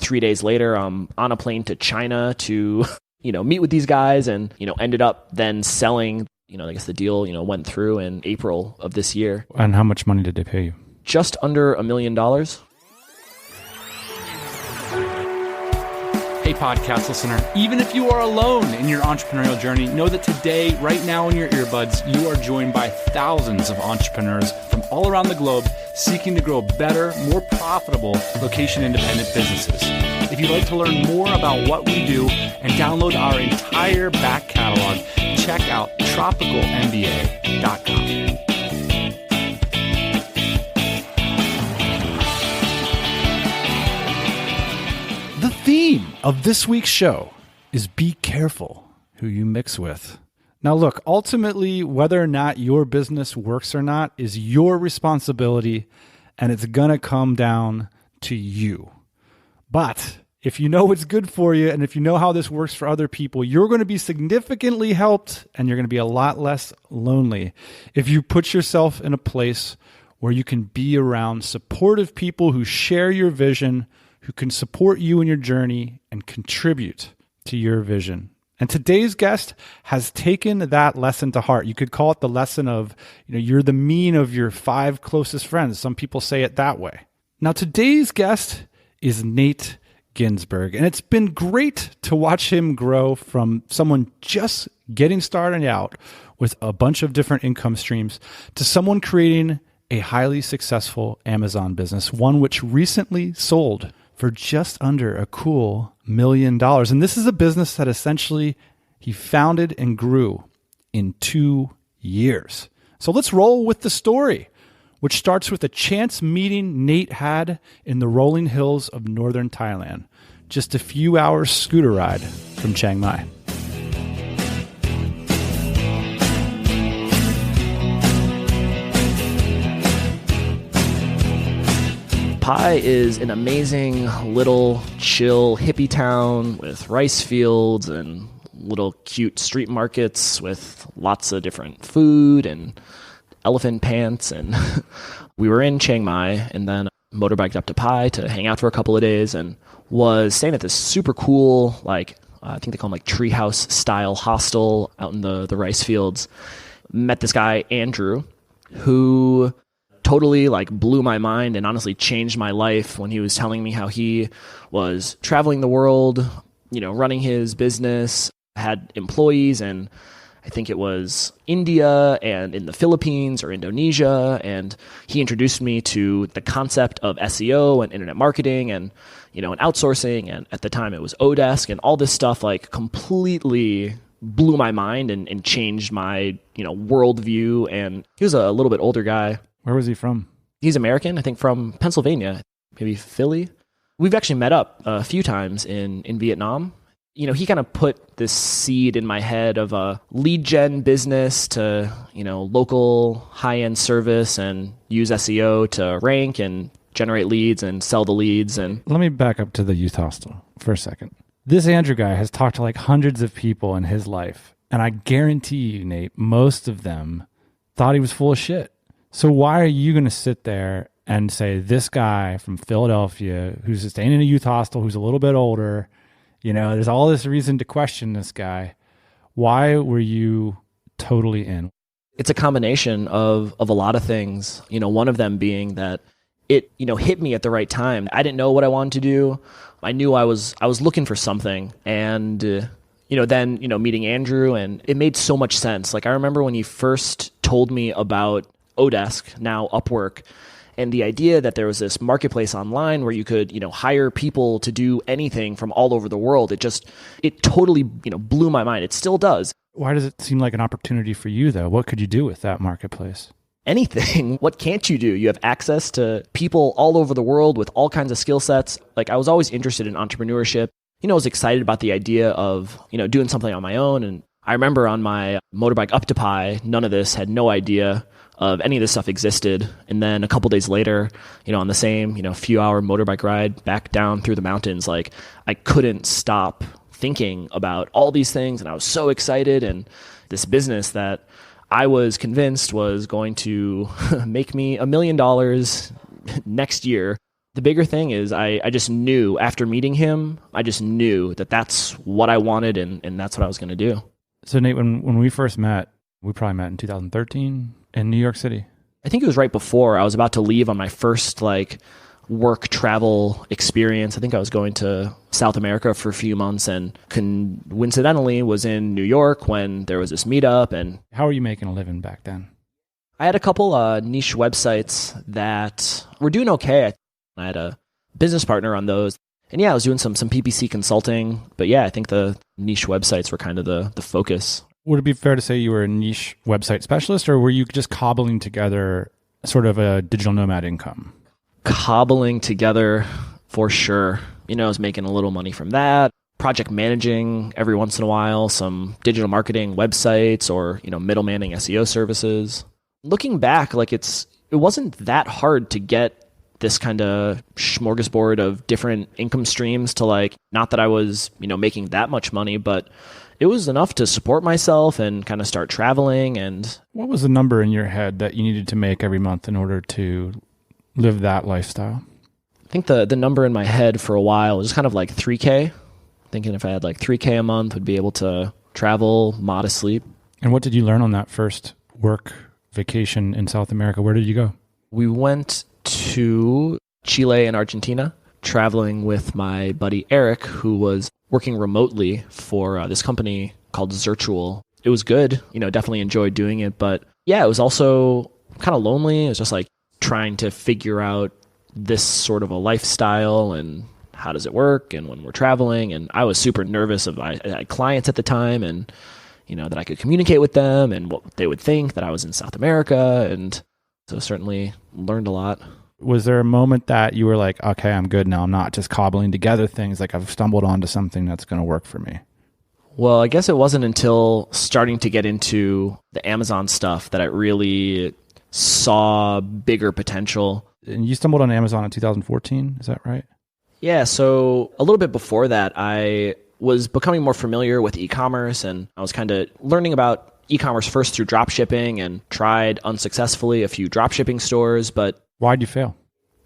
3 days later, I'm on a plane to China to, meet with these guys and, ended up then selling, I guess the deal, went through in April of this year. And how much money did they pay you? Just under $1 million. Hey, podcast listener, even if you are alone in your entrepreneurial journey, know that today, right now in your earbuds, you are joined by thousands of entrepreneurs from all around the globe seeking to grow better, more profitable, location-independent businesses. If you'd like to learn more about what we do and download our entire back catalog, check out TropicalMBA.com. The theme of this week's show is be careful who you mix with. Now look, ultimately, whether or not your business works or not is your responsibility, and it's gonna come down to you. But if you know what's good for you, and if you know how this works for other people, you're gonna be significantly helped, and you're gonna be a lot less lonely if you put yourself in a place where you can be around supportive people who share your vision, who can support you in your journey and contribute to your vision. And today's guest has taken that lesson to heart. You could call it the lesson of, you're the mean of your 5 closest friends. Some people say it that way. Now, today's guest is Nate Ginsburg, and it's been great to watch him grow from someone just getting started out with a bunch of different income streams to someone creating a highly successful Amazon business, one which recently sold for just under a cool $1 million. And this is a business that essentially he founded and grew in 2 years. So let's roll with the story, which starts with a chance meeting Nate had in the rolling hills of Northern Thailand, just a few hours scooter ride from Chiang Mai. Pai is an amazing little chill hippie town with rice fields and little cute street markets with lots of different food and elephant pants. And we were in Chiang Mai and then motorbiked up to Pai to hang out for a couple of days and was staying at this super cool, I think they call them treehouse style hostel out in the rice fields. Met this guy, Andrew, who totally blew my mind and honestly changed my life when he was telling me how he was traveling the world, running his business, had employees, and I think it was India and in the Philippines or Indonesia. And he introduced me to the concept of SEO and internet marketing and, and outsourcing. And at the time it was Odesk and all this stuff completely blew my mind and changed my, worldview. And he was a little bit older guy. Where was he from? He's American, I think from Pennsylvania, maybe Philly. We've actually met up a few times in Vietnam. He kind of put this seed in my head of a lead gen business to, local high-end service and use SEO to rank and generate leads and sell the leads. And let me back up to the youth hostel for a second. This Andrew guy has talked to hundreds of people in his life. And I guarantee you, Nate, most of them thought he was full of shit. So why are you going to sit there and say this guy from Philadelphia who's staying in a youth hostel, who's a little bit older, there's all this reason to question this guy. Why were you totally in? It's a combination of a lot of things. One of them being that it, hit me at the right time. I didn't know what I wanted to do. I knew I was looking for something. And, then, meeting Andrew, and it made so much sense. I remember when he first told me about Odesk, now Upwork, and the idea that there was this marketplace online where you could, hire people to do anything from all over the world. It totally, blew my mind. It still does. Why does it seem like an opportunity for you though? What could you do with that marketplace? Anything. What can't you do? You have access to people all over the world with all kinds of skill sets. I was always interested in entrepreneurship. I was excited about the idea of, doing something on my own. And I remember on my motorbike up to Pai, none of this, had no idea of any of this stuff existed. And then a couple days later, on the same, few hour motorbike ride back down through the mountains, I couldn't stop thinking about all these things. And I was so excited. And this business that I was convinced was going to make me $1 million next year The bigger thing is I just knew after meeting him, I just knew that that's what I wanted and that's what I was going to do. So Nate, when we first met, we probably met in 2013 in New York City. I think it was right before I was about to leave on my first work travel experience. I think I was going to South America for a few months and coincidentally was in New York when there was this meetup. And how were you making a living back then? I had a couple niche websites that were doing okay. I had a business partner on those. And yeah, I was doing some PPC consulting. But yeah, I think the niche websites were kind of the focus. Would it be fair to say you were a niche website specialist, or were you just cobbling together sort of a digital nomad income? Cobbling together for sure. I was making a little money from that. Project managing every once in a while, some digital marketing websites or, middlemaning SEO services. Looking back, it wasn't that hard to get this kind of smorgasbord of different income streams to not that I was, making that much money, but it was enough to support myself and kind of start traveling. And what was the number in your head that you needed to make every month in order to live that lifestyle? I think the number in my head for a while was kind of like 3K. Thinking if I had 3K a month, would be able to travel modestly. And what did you learn on that first work vacation in South America? Where did you go? We went to Chile and Argentina, traveling with my buddy Eric, who was working remotely for this company called Zirtual. It was good, definitely enjoyed doing it. But yeah, it was also kind of lonely. It was just trying to figure out this sort of a lifestyle and how does it work and when we're traveling. And I was super nervous I had clients at the time and, that I could communicate with them and what they would think that I was in South America. And so certainly learned a lot. Was there a moment that you were like, okay, I'm good now. I'm not just cobbling together things. I've stumbled onto something that's going to work for me. Well, I guess it wasn't until starting to get into the Amazon stuff that I really saw bigger potential. And you stumbled on Amazon in 2014, is that right? Yeah, so a little bit before that, I was becoming more familiar with e-commerce, and I was kind of learning about e-commerce first through dropshipping and tried unsuccessfully a few dropshipping stores, but... Why'd you fail?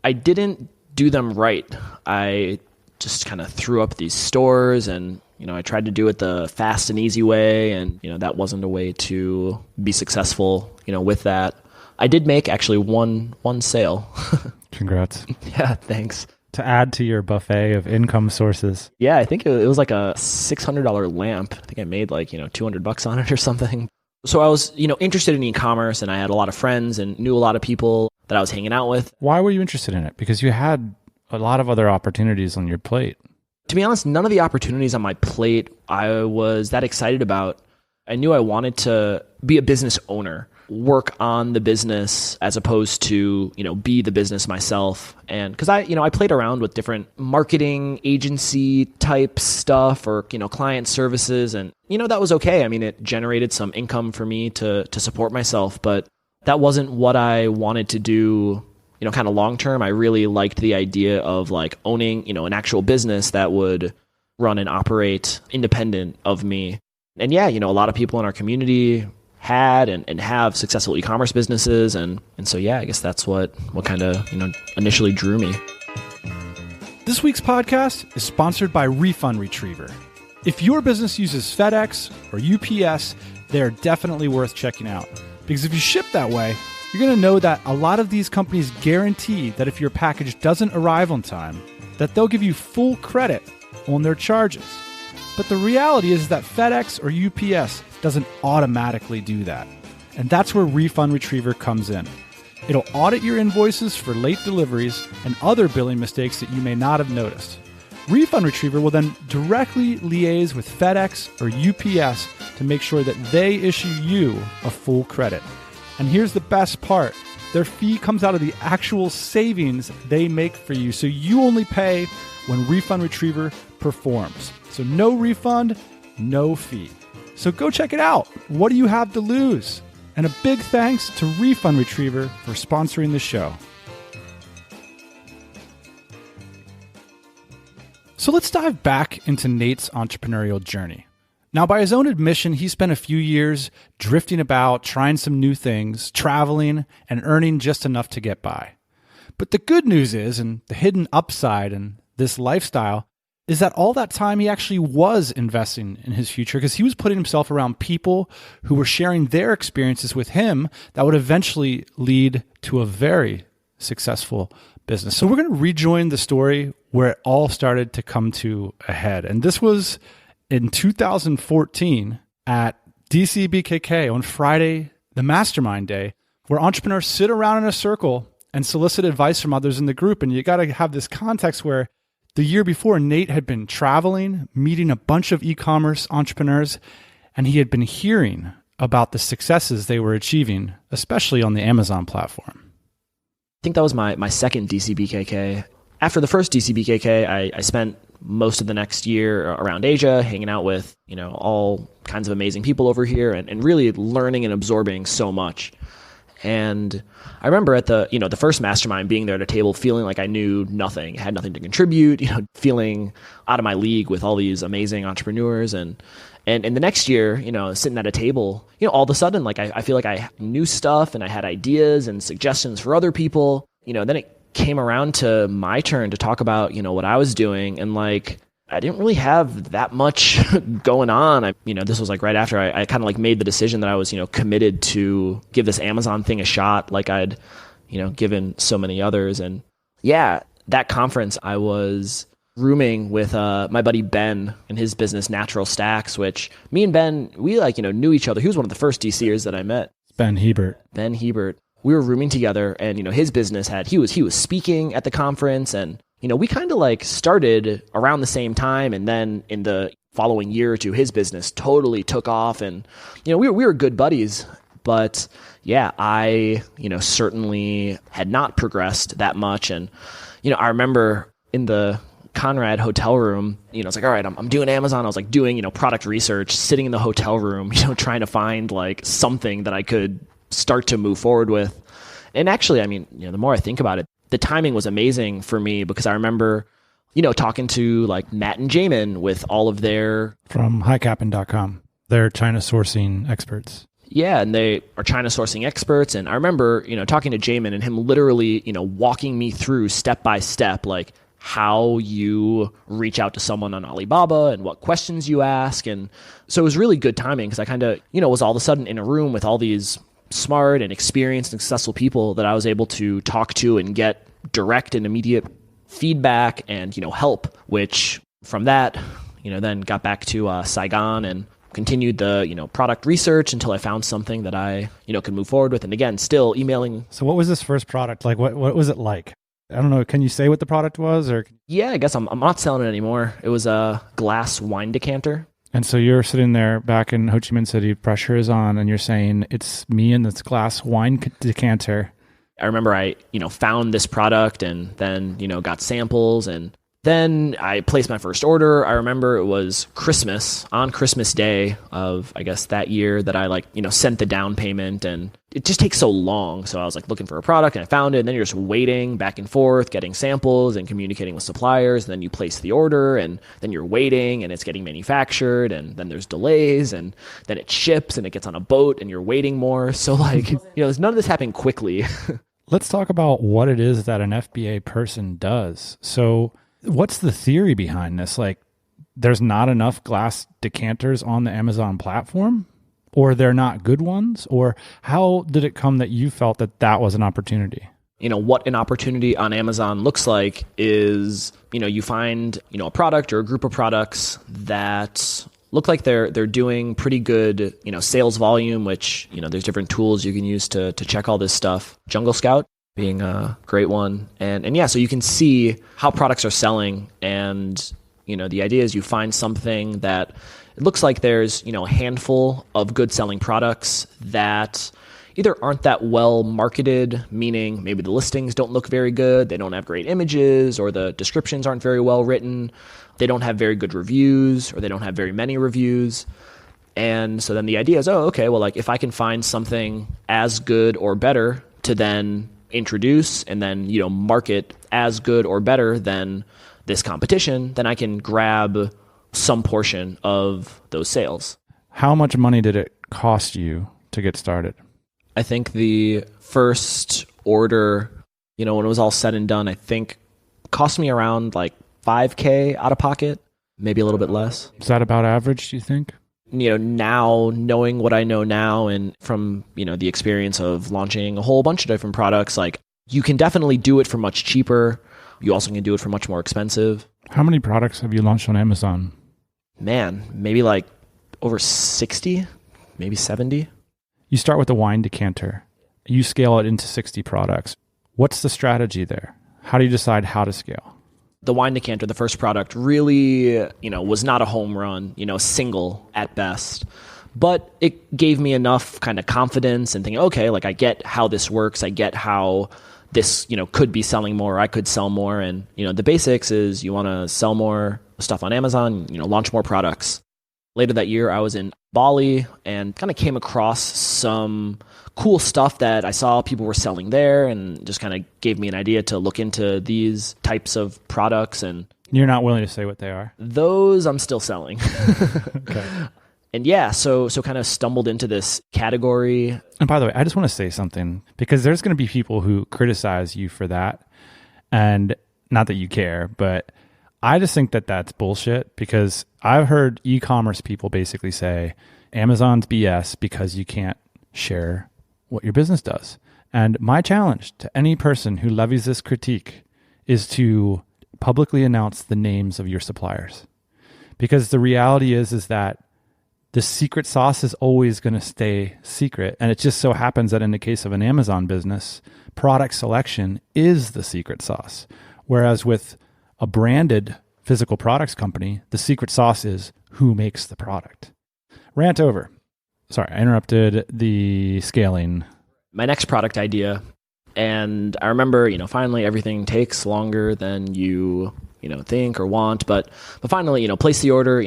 I didn't do them right. I just kind of threw up these stores and, I tried to do it the fast and easy way, and, that wasn't a way to be successful, with that. I did make actually one sale. Congrats. Yeah, thanks. To add to your buffet of income sources. Yeah, I think it was like a $600 lamp. I think I made $200 on it or something. So I was, interested in e-commerce, and I had a lot of friends and knew a lot of people that I was hanging out with. Why were you interested in it? Because you had a lot of other opportunities on your plate. To be honest, none of the opportunities on my plate I was that excited about. I knew I wanted to be a business owner, work on the business as opposed to, be the business myself. And because I played around with different marketing agency type stuff or, client services, and, that was okay. I mean, it generated some income for me to support myself, but that wasn't what I wanted to do, kind of long term. I really liked the idea of owning, an actual business that would run and operate independent of me. And yeah, a lot of people in our community had and have successful e-commerce businesses. And so, yeah, I guess that's what kind of, initially drew me. This week's podcast is sponsored by Refund Retriever. If your business uses FedEx or UPS, they're definitely worth checking out. Because if you ship that way, you're going to know that a lot of these companies guarantee that if your package doesn't arrive on time, that they'll give you full credit on their charges. But the reality is that FedEx or UPS doesn't automatically do that. And that's where Refund Retriever comes in. It'll audit your invoices for late deliveries and other billing mistakes that you may not have noticed. Refund Retriever will then directly liaise with FedEx or UPS to make sure that they issue you a full credit. And here's the best part. Their fee comes out of the actual savings they make for you, so you only pay when Refund Retriever performs. So no refund, no fee. So go check it out. What do you have to lose? And a big thanks to Refund Retriever for sponsoring the show. So let's dive back into Nate's entrepreneurial journey. Now, by his own admission, he spent a few years drifting about, trying some new things, traveling, and earning just enough to get by. But the good news is, and the hidden upside in this lifestyle, is that all that time he actually was investing in his future because he was putting himself around people who were sharing their experiences with him that would eventually lead to a very successful business. So we're going to rejoin the story where it all started to come to a head. And this was in 2014 at DCBKK on Friday, the Mastermind Day, where entrepreneurs sit around in a circle and solicit advice from others in the group. And you got to have this context where the year before, Nate had been traveling, meeting a bunch of e-commerce entrepreneurs, and he had been hearing about the successes they were achieving, especially on the Amazon platform. I think that was my second DCBKK. After the first DCBKK, I spent most of the next year around Asia, hanging out with, all kinds of amazing people over here and really learning and absorbing so much. And I remember at the first mastermind being there at a table feeling like I knew nothing, had nothing to contribute, feeling out of my league with all these amazing entrepreneurs. And the next year, sitting at a table, all of a sudden, like I feel like I knew stuff and I had ideas and suggestions for other people. Then it came around to my turn to talk about, what I was doing. And I didn't really have that much going on. This was right after I kind of made the decision that I was, committed to give this Amazon thing a shot, like I'd, given so many others. And yeah, that conference, I was rooming with my buddy Ben and his business Natural Stacks, which me and Ben, we knew each other. He was one of the first DCers that I met. Ben Hebert. We were rooming together, and his business he was speaking at the conference, and we kind of started around the same time, and then in the following year or two, his business totally took off, and we were good buddies. But yeah, I certainly had not progressed that much, and I remember in the Conrad hotel room, it's all right, I'm doing Amazon. I was doing product research, sitting in the hotel room, trying to find something that I could start to move forward with. And actually, the more I think about it, the timing was amazing for me because I remember, talking to Matt and Jamin with all of their... From highcapin.com. They're China sourcing experts. Yeah, and they are China sourcing experts. And I remember, talking to Jamin and him literally, walking me through step by step, how you reach out to someone on Alibaba and what questions you ask. And so it was really good timing because I kind of, was all of a sudden in a room with all these smart and experienced and successful people that I was able to talk to and get direct and immediate feedback and, help, which from that, then got back to Saigon and continued the, product research until I found something that I, could move forward with. And again, still emailing. So what was this first product? What was it like? I don't know. Can you say what the product was? Or yeah, I guess I'm not selling it anymore. It was a glass wine decanter. And so you're sitting there back in Ho Chi Minh City, pressure is on, and you're saying, it's me and this glass wine decanter. I remember I, found this product and then, got samples, and then I placed my first order. I remember it was on Christmas Day of, I guess, that year that I sent the down payment, and it just takes so long. So I was looking for a product and I found it, and then you're just waiting back and forth, getting samples and communicating with suppliers. And then you place the order and then you're waiting and it's getting manufactured, and then there's delays, and then it ships and it gets on a boat and you're waiting more. So there's none of this happened quickly. Let's talk about what it is that an FBA person does. So what's the theory behind this? There's not enough glass decanters on the Amazon platform, or they're not good ones? Or how did it come that you felt that was an opportunity? What an opportunity on Amazon looks like is, you find, a product or a group of products that look like they're doing pretty good, sales volume, which, there's different tools you can use to check all this stuff. Jungle Scout being a great one. And yeah, so you can see how products are selling. And, the idea is you find something that it looks like there's, a handful of good selling products that either aren't that well marketed, meaning maybe the listings don't look very good, they don't have great images, or the descriptions aren't very well written, they don't have very good reviews, or they don't have very many reviews. And so then the idea is, if I can find something as good or better to then introduce and then, market as good or better than this competition, then I can grab some portion of those sales. How much money did it cost you to get started? I think the first order When it was all said and done, I think it cost me around like $5K out of pocket, maybe a little bit less. Is that about average, do you think? Now knowing what I know now and from, the experience of launching a whole bunch of different products, like you can definitely do it for much cheaper. You also can do it for much more expensive. How many products have you launched on Amazon? Man, maybe like over 60, maybe 70. You start with a wine decanter. You scale it into 60 products. What's the strategy there? How do you decide how to scale? The wine decanter, the first product, really, was not a home run, single at best. But it gave me enough kind of confidence and thinking, okay, like I get how this works. I get how this, could be selling more. I could sell more. And, the basics is you want to sell more stuff on Amazon, launch more products. Later that year, I was in Bali and kind of came across some cool stuff that I saw people were selling there and just kind of gave me an idea to look into these types of products. And you're not willing to say what they are? Those I'm still selling. Okay. And yeah, so kind of stumbled into this category. And by the way, I just want to say something because there's going to be people who criticize you for that. And not that you care, but I just think that that's bullshit because I've heard e-commerce people basically say Amazon's BS because you can't share what your business does. And my challenge to any person who levies this critique is to publicly announce the names of your suppliers. Because the reality is that the secret sauce is always going to stay secret. And it just so happens that in the case of an Amazon business, product selection is the secret sauce. Whereas with a branded physical products company, the secret sauce is who makes the product. Rant over. Sorry, I interrupted the scaling. My next product idea. And I remember, finally everything takes longer than you think or want. But finally, place the order,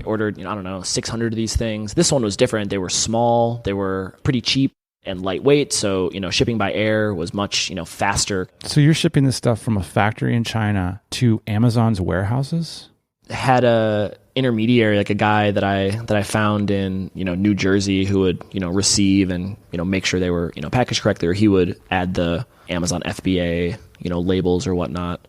ordered, 600 of these things. This one was different. They were small. They were pretty cheap and lightweight. So, shipping by air was much, faster. So you're shipping this stuff from a factory in China to Amazon's warehouses? Had a intermediary, like a guy that I found in, New Jersey who would, receive and, make sure they were, packaged correctly, or he would add the Amazon FBA, labels or whatnot.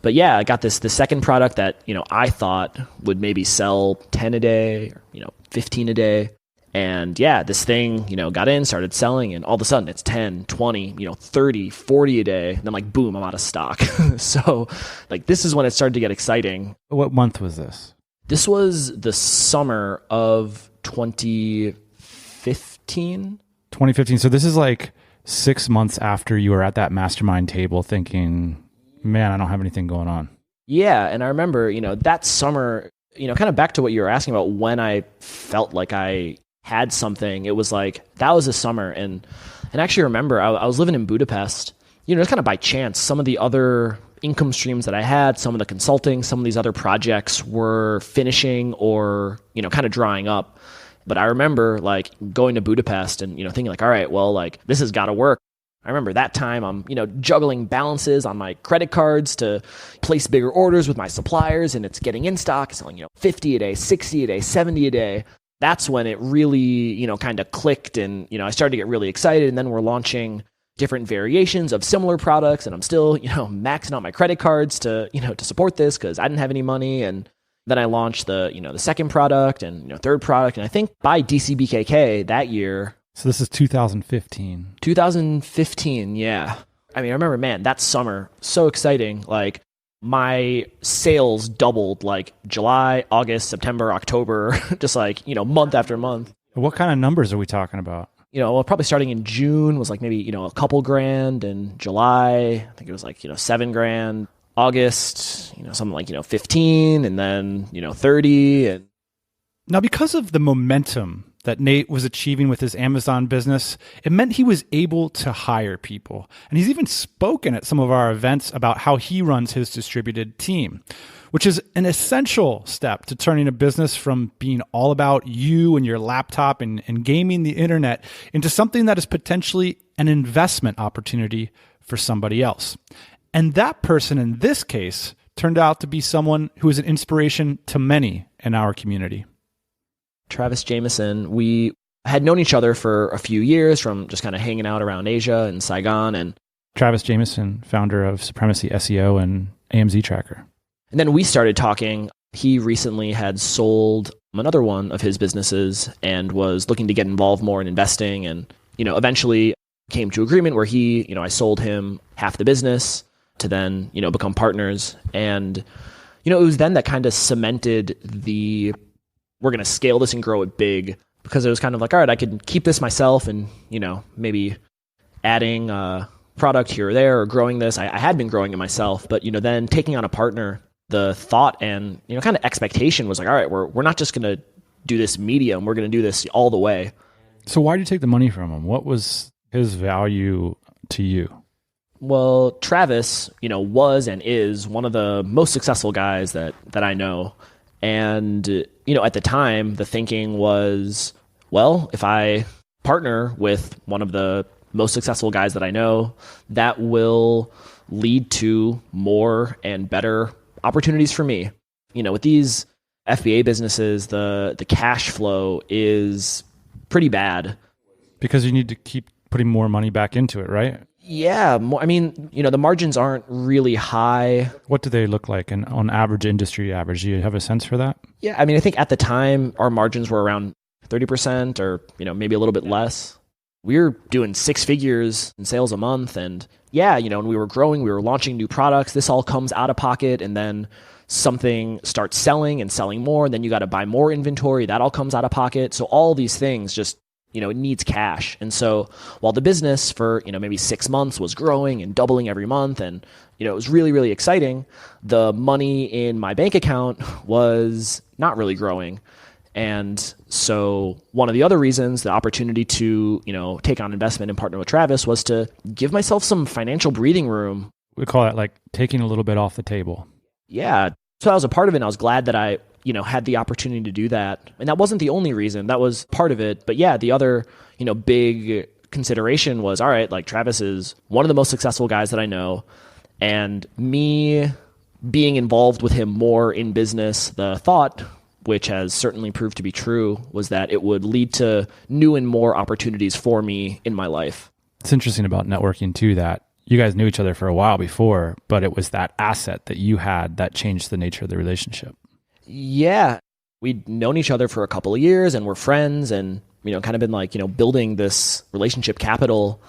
But yeah, I got the second product that, I thought would maybe sell 10 a day or, 15 a day. And yeah, this thing, got in, started selling, and all of a sudden it's 10, 20, 30, 40 a day. And then like, boom, I'm out of stock. So like, this is when it started to get exciting. What month was this? This was the summer of 2015. 2015. So this is like 6 months after you were at that mastermind table thinking, man, I don't have anything going on. Yeah. And I remember, that summer, kind of back to what you were asking about when I felt like I had something, it was like, that was the summer. And actually remember, I was living in Budapest, just kind of by chance. Some of the other income streams that I had, some of the consulting, some of these other projects were finishing or, kind of drying up. But I remember like going to Budapest and, thinking like, all right, well, like this has got to work. I remember that time I'm, juggling balances on my credit cards to place bigger orders with my suppliers, and it's getting in stock, selling, 50 a day, 60 a day, 70 a day. That's when it really, kind of clicked and, I started to get really excited. And then we're launching different variations of similar products, and I'm still, maxing out my credit cards to, to support this because I didn't have any money. And then I launched the, the second product and, third product. And I think by DCBKK that year. So this is 2015. 2015, yeah. I mean, I remember, man, that summer, so exciting. Like my sales doubled like July, August, September, October, just like, month after month. What kind of numbers are we talking about? Well, probably starting in June was like maybe, a couple grand. And July, I think it was like, $7,000. August, something like, 15 and then, 30. And now, because of the momentum that Nate was achieving with his Amazon business, it meant he was able to hire people. And he's even spoken at some of our events about how he runs his distributed team, which is an essential step to turning a business from being all about you and your laptop and gaming the internet into something that is potentially an investment opportunity for somebody else. And that person in this case turned out to be someone who is an inspiration to many in our community. Travis Jameson, we had known each other for a few years from just kind of hanging out around Asia and Saigon. And Travis Jameson, founder of Supremacy SEO and AMZ Tracker. And then we started talking. He recently had sold another one of his businesses and was looking to get involved more in investing, and, eventually came to agreement where I sold him half the business to then, become partners. And, it was then that kind of cemented we're going to scale this and grow it big, because it was kind of like, all right, I could keep this myself and, maybe adding product here or there or growing this. I had been growing it myself, but, then taking on a partner, the thought and, kind of expectation was like, all right, we're not just going to do this medium, we're going to do this all the way. So why did you take the money from him? What was his value to you? Well, Travis, was and is one of the most successful guys that I know. And, at the time, the thinking was, well, if I partner with one of the most successful guys that I know, that will lead to more and better opportunities for me. With these FBA businesses, the cash flow is pretty bad. Because you need to keep putting more money back into it, right? Yeah. The margins aren't really high. What do they look like on average, industry average? Do you have a sense for that? Yeah. I think at the time, our margins were around 30% or, maybe a little bit less. We were doing 6 figures in sales a month. And yeah, and we were growing, we were launching new products. This all comes out of pocket, and then something starts selling and selling more. And then you got to buy more inventory. That all comes out of pocket. So all these things just, it needs cash. And so while the business for, maybe 6 months was growing and doubling every month, and, it was really, really exciting, the money in my bank account was not really growing. And so one of the other reasons, the opportunity to, take on investment and partner with Travis, was to give myself some financial breathing room. We call that like taking a little bit off the table. Yeah. So I was a part of it, and I was glad that I had the opportunity to do that. And that wasn't the only reason. That was part of it. But yeah, the other, big consideration was, all right, like Travis is one of the most successful guys that I know. And me being involved with him more in business, the thought, which has certainly proved to be true, was that it would lead to new and more opportunities for me in my life. It's interesting about networking too, that you guys knew each other for a while before, but it was that asset that you had that changed the nature of the relationship. Yeah. We'd known each other for a couple of years and we're friends, and, kind of been like, building this relationship capital.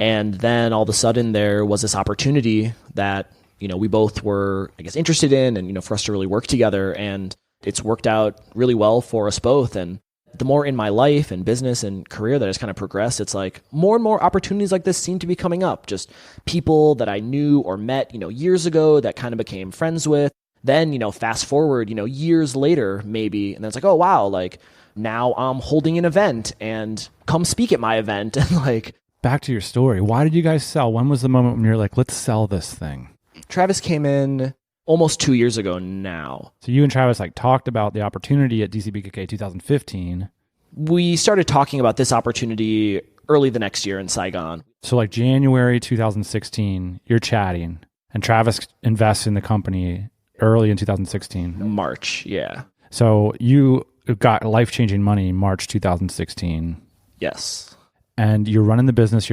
And then all of a sudden there was this opportunity that, we both were, I guess, interested in, and, for us to really work together. And it's worked out really well for us both. And the more in my life and business and career that has kind of progressed, it's like more and more opportunities like this seem to be coming up. Just people that I knew or met, years ago that kind of became friends with. Then, fast forward, years later, maybe, and then it's like, oh, wow, like now I'm holding an event and come speak at my event. And like, back to your story. Why did you guys sell? When was the moment when you're like, let's sell this thing? Travis came in almost 2 years ago now. So you and Travis like talked about the opportunity at DCBKK 2015. We started talking about this opportunity early the next year in Saigon. So like January 2016, you're chatting, and Travis invests in the company early in 2016. March, yeah. So you got life-changing money in March 2016. Yes. And you're running the business.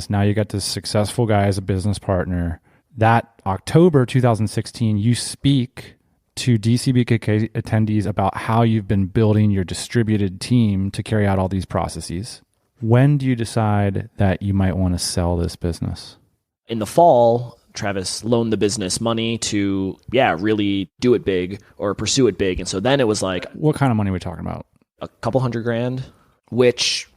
Now you got this successful guy as a business partner. That October 2016, you speak to DCBKK attendees about how you've been building your distributed team to carry out all these processes. When do you decide that you might want to sell this business? In the fall, Travis loaned the business money to, really do it big or pursue it big. And so then it was like... What kind of money are we talking about? A couple $100,000, which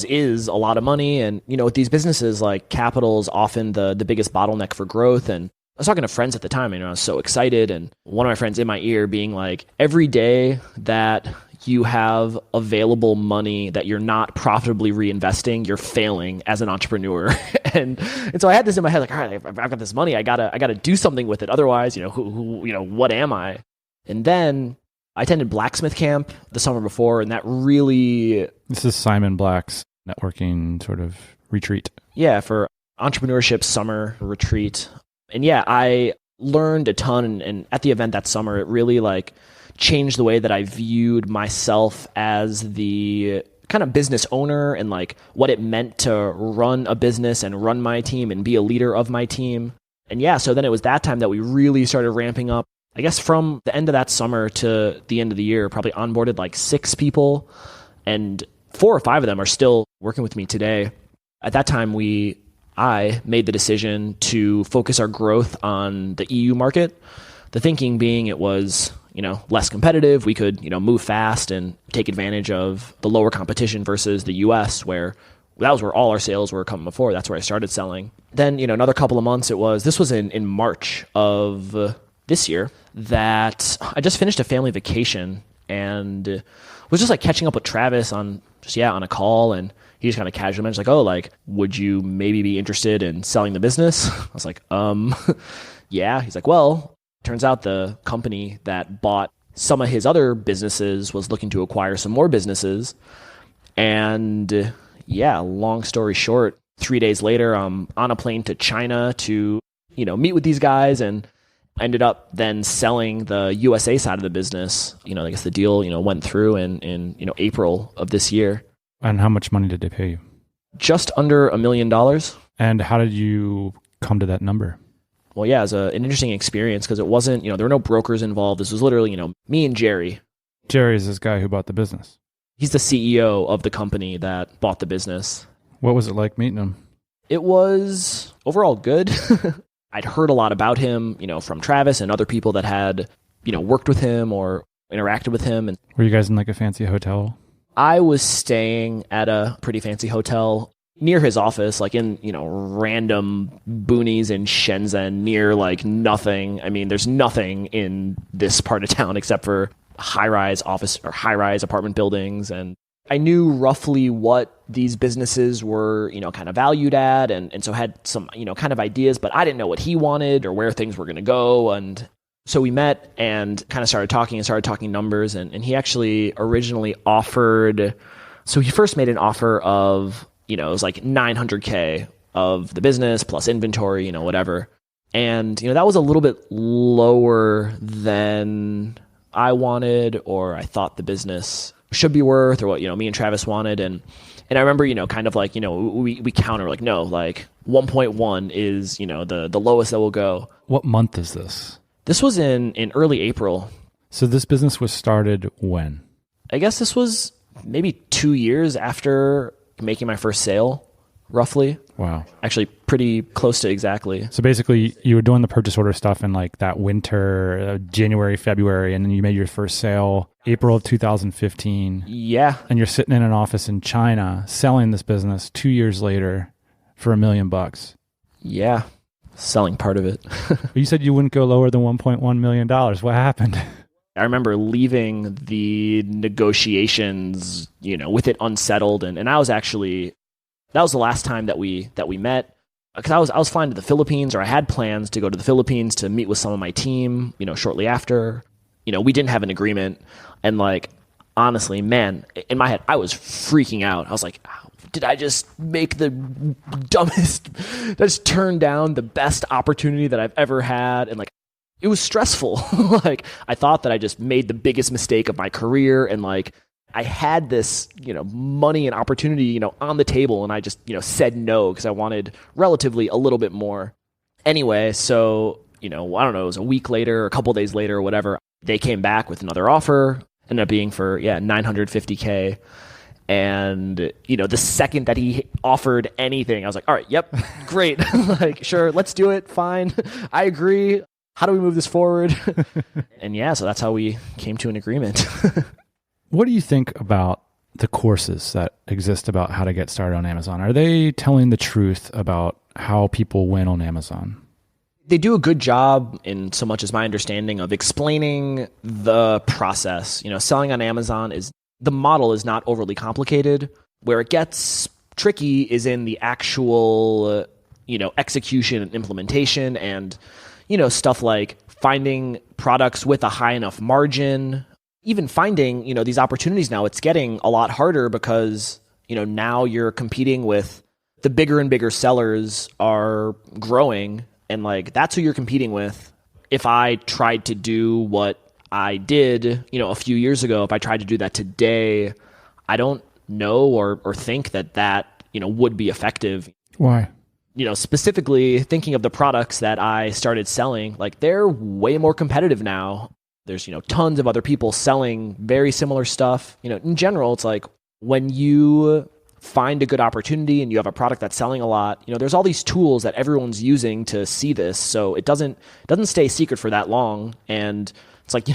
is a lot of money. And, with these businesses, like capital is often the biggest bottleneck for growth. And I was talking to friends at the time, and I was so excited. And one of my friends in my ear being like, every day that you have available money that you're not profitably reinvesting, you're failing as an entrepreneur. and so I had this in my head, like, all right, I've got this money. I gotta do something with it. Otherwise, what am I? And then I attended Blacksmith Camp the summer before, and that really... This is Simon Black's networking sort of retreat. Yeah, for entrepreneurship summer retreat. And yeah, I learned a ton. And at the event that summer, it really changed the way that I viewed myself as the kind of business owner and like what it meant to run a business and run my team and be a leader of my team. And yeah, so then it was that time that we really started ramping up. I guess from the end of that summer to the end of the year, probably onboarded like 6 people, and 4 or 5 of them are still working with me today. At that time, I made the decision to focus our growth on the EU market. The thinking being it was, less competitive. We could, move fast and take advantage of the lower competition versus the US, where that was where all our sales were coming before. That's where I started selling. Then, another couple of months this was in March of this year, that I just finished a family vacation and was just like catching up with Travis on a call, and he just kind of casually mentioned would you maybe be interested in selling the business? I was like, yeah. He's like, well, turns out the company that bought some of his other businesses was looking to acquire some more businesses. And yeah, long story short, 3 days later, I'm on a plane to China to, meet with these guys, and I ended up then selling the USA side of the business. I guess the deal, went through in April of this year. And how much money did they pay you? Just under $1 million. And how did you come to that number? Well, yeah, it was an interesting experience because it wasn't, there were no brokers involved. This was literally, me and Jerry. Jerry is this guy who bought the business. He's the CEO of the company that bought the business. What was it like meeting him? It was overall good. I'd heard a lot about him, from Travis and other people that had, worked with him or interacted with him. And were you guys in like a fancy hotel? I was staying at a pretty fancy hotel near his office, like in, random boonies in Shenzhen near like nothing. I mean, there's nothing in this part of town except for high-rise office or high-rise apartment buildings. And I knew roughly what these businesses were, kind of valued at. And so had some, kind of ideas, but I didn't know what he wanted or where things were going to go. And so we met and kind of started talking numbers. And he actually originally offered, so he first made an offer of, it was like $900K of the business plus inventory, whatever. And, that was a little bit lower than I wanted or I thought the business should be worth, or what, me and Travis wanted. And I remember, kind of like, we counter like, no, like 1.1 is, the lowest that will go. What month is this? This was in early April. So this business was started when? I guess this was maybe 2 years after making my first sale, roughly. Wow. Actually, pretty close to exactly. So basically, you were doing the purchase order stuff in like that winter, January, February, and then you made your first sale April of 2015. Yeah. And you're sitting in an office in China selling this business 2 years later for $1 million. Yeah. Selling part of it. You said you wouldn't go lower than $1.1 million. What happened? I remember leaving the negotiations, with it unsettled. And I was actually, that was the last time that we met, because I was flying to the Philippines, or I had plans to go to the Philippines to meet with some of my team, shortly after. We didn't have an agreement. And like, honestly, man, in my head, I was freaking out. I was like, did I just make the dumbest, just turn down the best opportunity that I've ever had? And like, it was stressful. Like, I thought that I just made the biggest mistake of my career. And like, I had this, money and opportunity, on the table. And I just, said no, because I wanted relatively a little bit more. Anyway, so, I don't know, it was a week later, or a couple days later, or whatever. They came back with another offer, ended up being for, $950K. And, the second that he offered anything, I was like, all right, yep, great. Like, sure, let's do it. Fine. I agree. How do we move this forward? And yeah, so that's how we came to an agreement. What do you think about the courses that exist about how to get started on Amazon? Are they telling the truth about how people win on Amazon? They do a good job, in so much as my understanding, of explaining the process. Selling on Amazon the model is not overly complicated. Where it gets tricky is in the actual, execution and implementation, and, stuff like finding products with a high enough margin. Even finding, these opportunities now, it's getting a lot harder because, now you're competing with the bigger and bigger sellers are growing, and like, that's who you're competing with. If I tried to do what I did, a few years ago, if I tried to do that today, I don't know or think that would be effective. Why? Specifically thinking of the products that I started selling, like they're way more competitive now. There's, tons of other people selling very similar stuff. In general, it's like when you find a good opportunity and you have a product that's selling a lot, there's all these tools that everyone's using to see this. So it doesn't stay secret for that long. And it's like,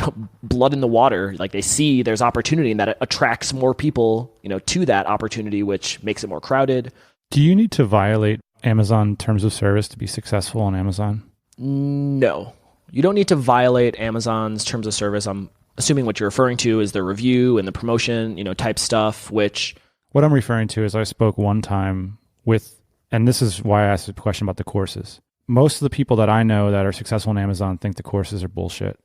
blood in the water. Like they see there's opportunity and that it attracts more people, to that opportunity, which makes it more crowded. Do you need to violate Amazon terms of service to be successful on Amazon? No, you don't need to violate Amazon's terms of service. I'm assuming what you're referring to is the review and the promotion, type stuff, which... What I'm referring to is I spoke one time with, and this is why I asked a question about the courses. Most of the people that I know that are successful on Amazon think the courses are bullshit,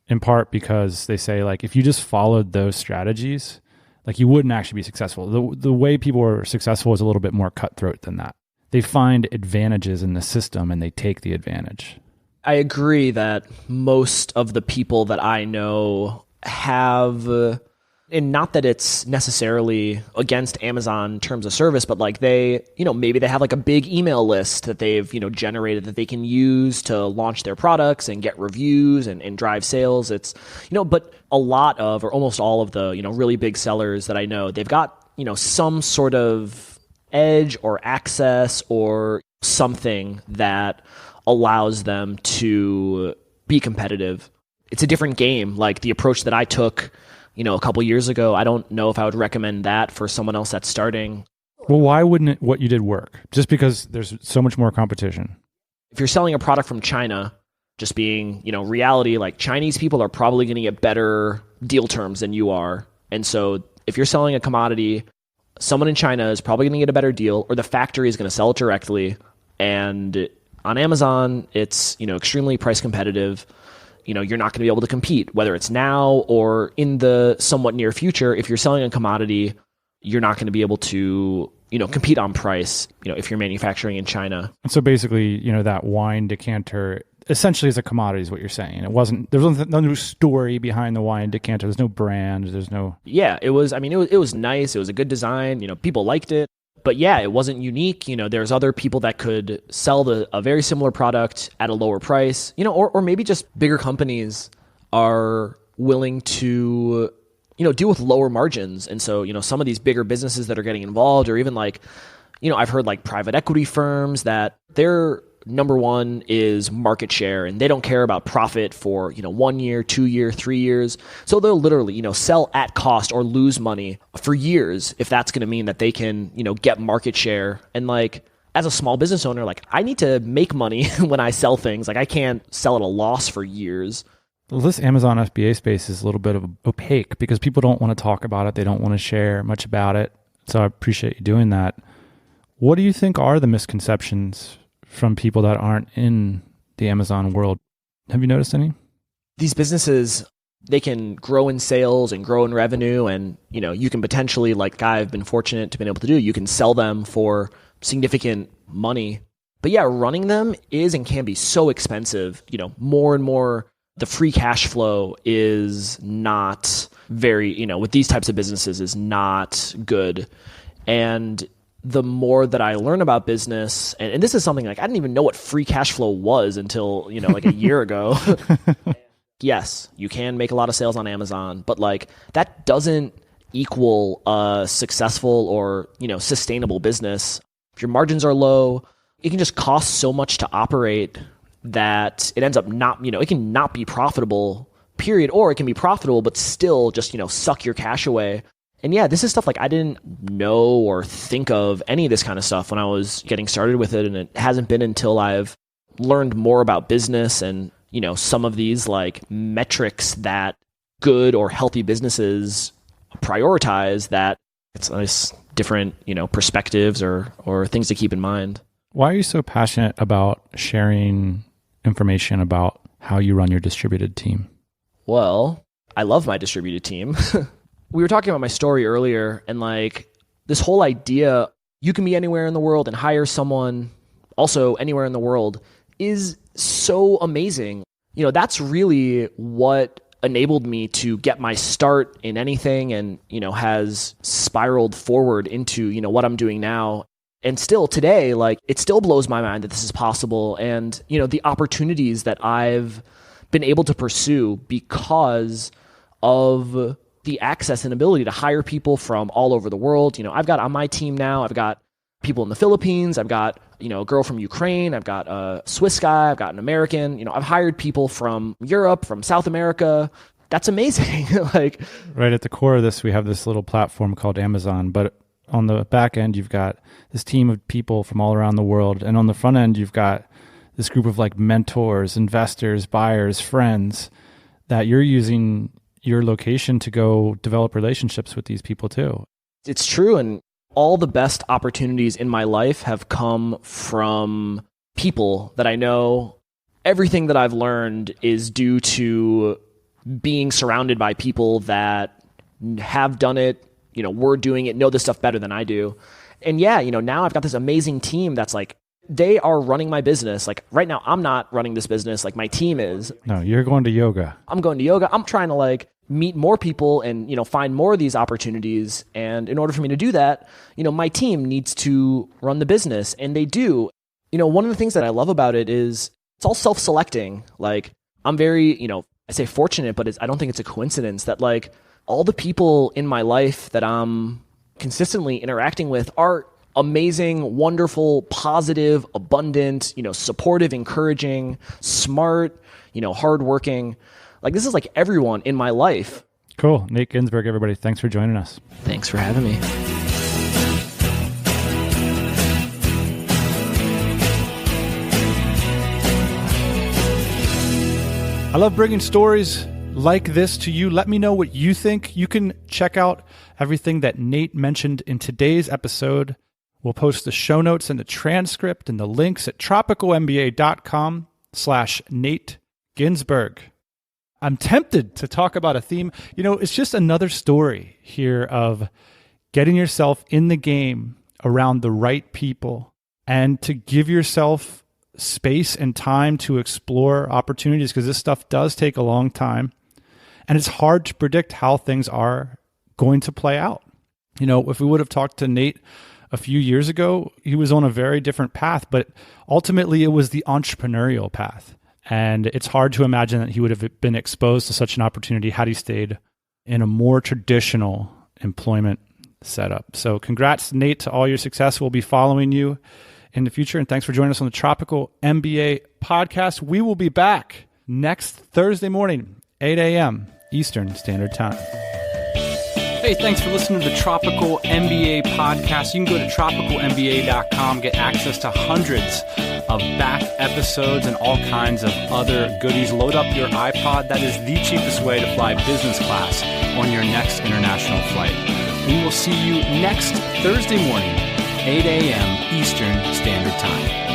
in part because they say, like, if you just followed those strategies, like, you wouldn't actually be successful. The way people are successful is a little bit more cutthroat than that. They find advantages in the system and they take the advantage. I agree that most of the people that I know have, and not that it's necessarily against Amazon terms of service, but like they, maybe they have like a big email list that they've, generated that they can use to launch their products and get reviews and drive sales. It's, but a lot of, or almost all of the, really big sellers that I know, they've got, some sort of edge or access or something that allows them to be competitive. It's a different game. Like the approach that I took, a couple years ago, I don't know if I would recommend that for someone else that's starting. Well, why wouldn't what you did work? Just because there's so much more competition. If you're selling a product from China, just being, reality, like Chinese people are probably going to get better deal terms than you are. And so if you're selling a commodity, someone in China is probably going to get a better deal, or the factory is going to sell it directly. And on Amazon, it's, extremely price competitive. You're not going to be able to compete, whether it's now or in the somewhat near future. If you're selling a commodity, you're not going to be able to, compete on price, if you're manufacturing in China. And so basically, that wine decanter essentially is a commodity is what you're saying. There was no story behind the wine decanter. There's no brand. There's no... Yeah, it was nice. It was a good design. People liked it. But yeah, it wasn't unique. There's other people that could sell a very similar product at a lower price, or maybe just bigger companies are willing to, deal with lower margins. And so, some of these bigger businesses that are getting involved, or even like, I've heard like private equity firms that their number one is market share, and they don't care about profit for, 1 year, 2 year, 3 years. So they'll literally, sell at cost or lose money for years if that's going to mean that they can, get market share. And like, as a small business owner, like I need to make money when I sell things. Like I can't sell at a loss for years. Well, this Amazon FBA space is a little bit of opaque because people don't want to talk about it. They don't want to share much about it. So I appreciate you doing that. What do you think are the misconceptions from people that aren't in the Amazon world? Have you noticed any? These businesses, they can grow in sales and grow in revenue, and you can potentially, like I've been fortunate to be able to do, you can sell them for significant money. But yeah, running them is and can be so expensive. More and more, the free cash flow is not very, with these types of businesses is not good. And the more that I learn about business, and this is something like I didn't even know what free cash flow was until, like a year ago. Yes, you can make a lot of sales on Amazon, but like that doesn't equal a successful or, sustainable business. If your margins are low, it can just cost so much to operate that it ends up not, it can not be profitable, period, or it can be profitable, but still just, suck your cash away. And yeah, this is stuff like I didn't know or think of any of this kind of stuff when I was getting started with it. And it hasn't been until I've learned more about business and, some of these like metrics that good or healthy businesses prioritize that it's nice different, perspectives or things to keep in mind. Why are you so passionate about sharing information about how you run your distributed team? Well, I love my distributed team. We were talking about my story earlier, and like this whole idea, you can be anywhere in the world and hire someone also anywhere in the world is so amazing. That's really what enabled me to get my start in anything and, has spiraled forward into, what I'm doing now. And still today, like, it still blows my mind that this is possible. And, the opportunities that I've been able to pursue because of the access and ability to hire people from all over the world. I've got on my team now, I've got people in the Philippines, I've got, a girl from Ukraine, I've got a Swiss guy, I've got an American, I've hired people from Europe, from South America. That's amazing. Like, right at the core of this, we have this little platform called Amazon, but on the back end, you've got this team of people from all around the world. And on the front end, you've got this group of like mentors, investors, buyers, friends that you're using your location to go develop relationships with these people too. It's true. And all the best opportunities in my life have come from people that I know. Everything that I've learned is due to being surrounded by people that have done it, were doing it, know this stuff better than I do. And yeah, now I've got this amazing team that's like, they are running my business. Like right now, I'm not running this business. Like my team is. No, you're going to yoga. I'm going to yoga. I'm trying to like meet more people and, find more of these opportunities. And in order for me to do that, my team needs to run the business, and they do. One of the things that I love about it is it's all self-selecting. Like I'm very, I say fortunate, but I don't think it's a coincidence that like all the people in my life that I'm consistently interacting with are amazing, wonderful, positive, abundant, supportive, encouraging, smart, hardworking. Like this is like everyone in my life. Cool. Nate Ginsburg, everybody. Thanks for joining us. Thanks for having me. I love bringing stories like this to you. Let me know what you think. You can check out everything that Nate mentioned in today's episode. We'll post the show notes and the transcript and the links at tropicalmba.com/Nate Ginsburg. I'm tempted to talk about a theme. It's just another story here of getting yourself in the game around the right people and to give yourself space and time to explore opportunities, because this stuff does take a long time. And it's hard to predict how things are going to play out. If we would have talked to Nate a few years ago, he was on a very different path, but ultimately it was the entrepreneurial path. And it's hard to imagine that he would have been exposed to such an opportunity had he stayed in a more traditional employment setup. So congrats, Nate, to all your success. We'll be following you in the future. And thanks for joining us on the Tropical MBA podcast. We will be back next Thursday morning, 8 a.m. Eastern Standard Time. Hey, thanks for listening to the Tropical MBA podcast. You can go to tropicalmba.com, get access to hundreds of back episodes and all kinds of other goodies. Load up your iPod. That is the cheapest way to fly business class on your next international flight. We will see you next Thursday morning, 8 a.m. Eastern Standard Time.